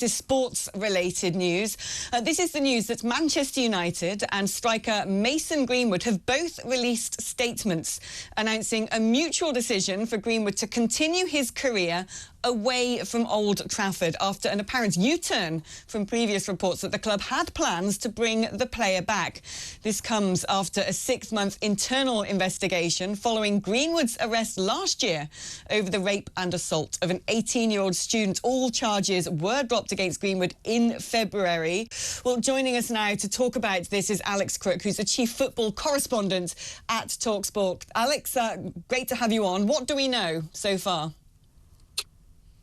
This sports-related news. This is the news that Manchester United and striker Mason Greenwood have both released statements announcing a mutual decision for Greenwood to continue his career away from Old Trafford after an apparent U-turn from previous reports that the club had plans to bring the player back. This comes after a 6-month internal investigation following Greenwood's arrest last year over the rape and assault of an 18-year-old student. All charges were dropped against Greenwood in February. Well, joining us now to talk about this is Alex Crook, who's the chief football correspondent at TalkSport. Alex, great to have you on. What do we know so far?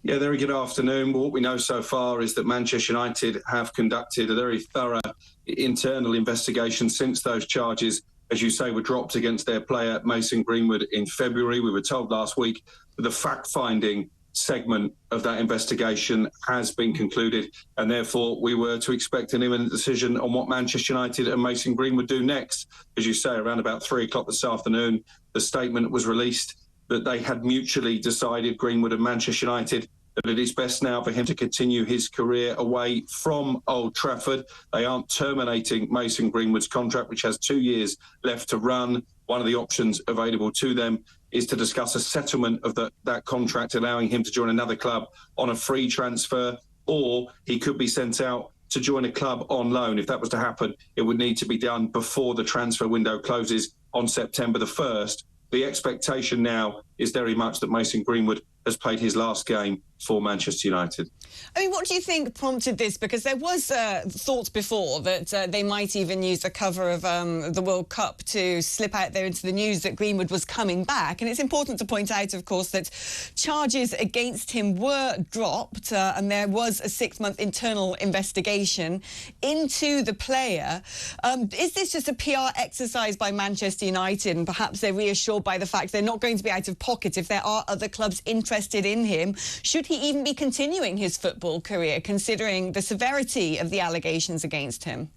Yeah, very good afternoon. What we know so far is that Manchester United have conducted a very thorough internal investigation since those charges, as you say, were dropped against their player Mason Greenwood in February. We were told last week that the fact-finding segment of that investigation has been concluded, and therefore we were to expect an imminent decision on what Manchester United and Mason Greenwood do next. As you say, around about 3 o'clock this afternoon, the statement was released that they had mutually decided, Greenwood and Manchester United, that it is best now for him to continue his career away from Old Trafford. They aren't terminating Mason Greenwood's contract, which has 2 years left to run. One of the options available to them is to discuss a settlement of that contract, allowing him to join another club on a free transfer, or he could be sent out to join a club on loan. If that was to happen, it would need to be done before the transfer window closes on September the 1st. The expectation now is very much that Mason Greenwood has played his last game for Manchester United. I mean, what do you think prompted this? Because there was thoughts before that they might even use the cover of the World Cup to slip out there into the news that Greenwood was coming back. And it's important to point out, of course, that charges against him were dropped and there was a 6-month internal investigation into the player. Is this just a PR exercise by Manchester United, and perhaps they're reassured by the fact they're not going to be out of pocket if there are other clubs interested in him? Should he even be continuing his football career, considering the severity of the allegations against him?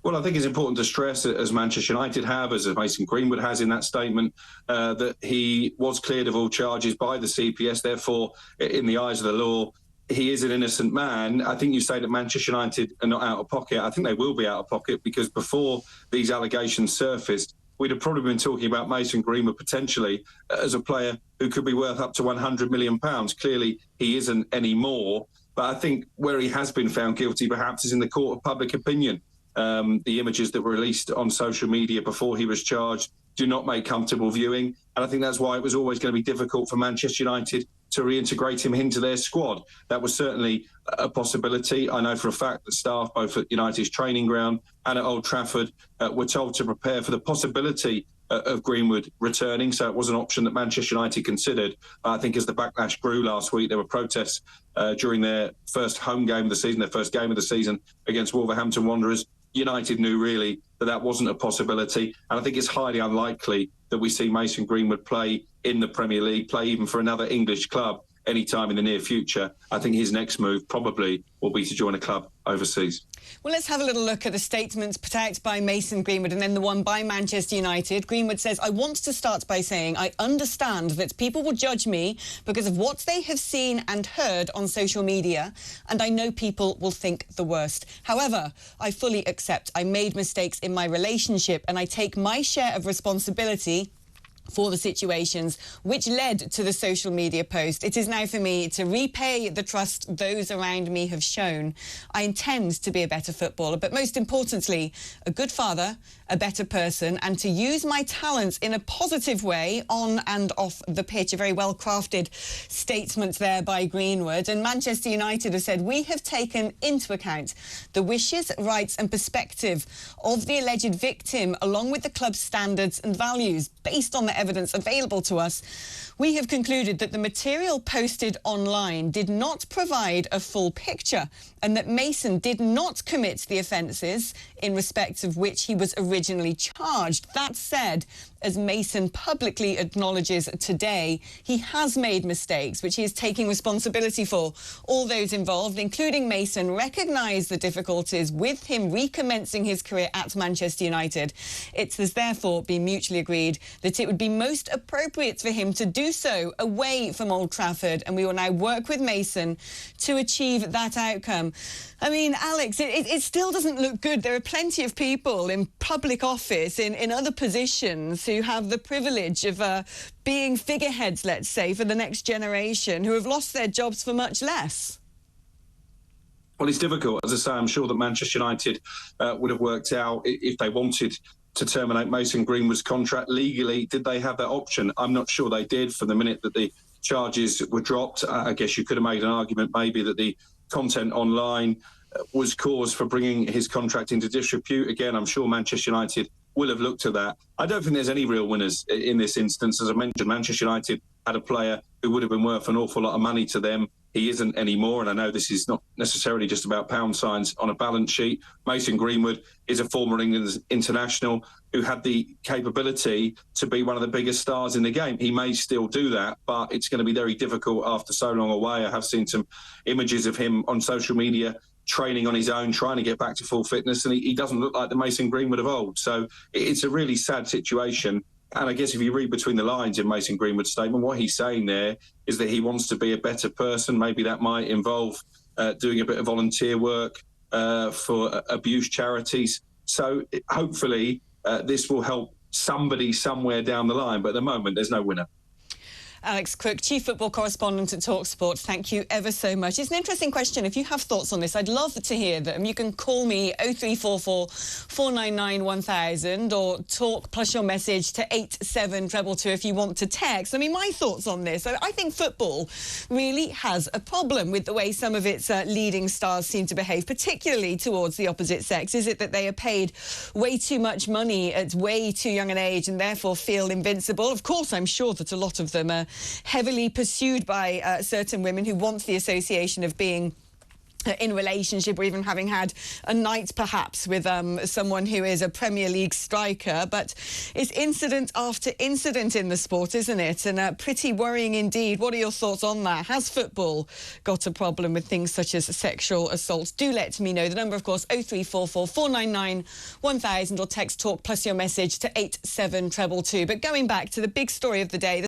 Well, I think it's important to stress, as Manchester United have, as Mason Greenwood has in that statement, that he was cleared of all charges by the CPS. Therefore, in the eyes of the law, he is an innocent man. I think you say that Manchester United are not out of pocket. I think they will be out of pocket, because before these allegations surfaced, we'd have probably been talking about Mason Greenwood potentially as a player who could be worth up to £100 million. Clearly, he isn't anymore. But I think where he has been found guilty, perhaps, is in the court of public opinion. The images that were released on social media before he was charged do not make comfortable viewing. And I think that's why it was always going to be difficult for Manchester United to reintegrate him into their squad. That was certainly a possibility. I know for a fact that staff, both at United's training ground and at Old Trafford, were told to prepare for the possibility of Greenwood returning. So it was an option that Manchester United considered. I think as the backlash grew last week, there were protests during their first home game of the season, their first game of the season against Wolverhampton Wanderers. United knew really that that wasn't a possibility. And I think it's highly unlikely that we see Mason Greenwood play in the Premier League, play even for another English club anytime in the near future. I think his next move probably will be to join a club overseas. Well, let's have a little look at the statements put out by Mason Greenwood and then the one by Manchester United. Greenwood says, "I want to start by saying I understand that people will judge me because of what they have seen and heard on social media, and I know people will think the worst. However, I fully accept I made mistakes in my relationship and I take my share of responsibility for the situations which led to the social media post. It is now for me to repay the trust those around me have shown. I intend to be a better footballer, but most importantly, a good father, a better person, and to use my talents in a positive way on and off the pitch." A very well-crafted statement there by Greenwood. And Manchester United have said, "We have taken into account the wishes, rights and perspective of the alleged victim, along with the club's standards and values. Based on the evidence available to us, we have concluded that the material posted online did not provide a full picture and that Mason did not commit the offences in respect of which he was originally charged. That said, as Mason publicly acknowledges today, he has made mistakes, which he is taking responsibility for. All those involved, including Mason, recognise the difficulties with him recommencing his career at Manchester United. It has therefore been mutually agreed that it would be most appropriate for him to do so away from Old Trafford, and we will now work with Mason to achieve that outcome. I mean, Alex, it still doesn't look good. There are plenty of people in public office, in other positions, who have the privilege of being figureheads, let's say, for the next generation, who have lost their jobs for much less. Well, it's difficult. As I say, I'm sure that Manchester United would have worked out if they wanted to terminate Mason Greenwood's contract legally. Did they have that option? I'm not sure they did. From the minute that the charges were dropped, I guess you could have made an argument maybe that the content online was cause for bringing his contract into disrepute. Again, I'm sure Manchester United will have looked at that. I don't think there's any real winners in this instance. As I mentioned, Manchester United had a player who would have been worth an awful lot of money to them. He isn't anymore, and I know this is not necessarily just about pound signs on a balance sheet. Mason Greenwood is a former England international who had the capability to be one of the biggest stars in the game. He may still do that, but it's going to be very difficult after so long away. I have seen some images of him on social media training on his own, trying to get back to full fitness, and he doesn't look like the Mason Greenwood of old. So it's a really sad situation. And I guess if you read between the lines in Mason Greenwood's statement, what he's saying there is that he wants to be a better person. Maybe that might involve doing a bit of volunteer work for abuse charities. So hopefully this will help somebody somewhere down the line. But at the moment, there's no winner. Alex Crook, Chief Football Correspondent at TalkSport, thank you ever so much. It's an interesting question. If you have thoughts on this, I'd love to hear them. You can call me 0344 499 1000 or talk plus your message to 87222 if you want to text. I mean, my thoughts on this. I think football really has a problem with the way some of its leading stars seem to behave, particularly towards the opposite sex. Is it that they are paid way too much money at way too young an age and therefore feel invincible? Of course, I'm sure that a lot of them are heavily pursued by certain women who want the association of being in relationship or even having had a night perhaps with someone who is a Premier League striker. But it's incident after incident in the sport, isn't it? And pretty worrying indeed. What are your thoughts on that? Has football got a problem with things such as sexual assault? Do let me know. The number, of course, 0344 499 1000 or text talk plus your message to 87222. But going back to the big story of the day,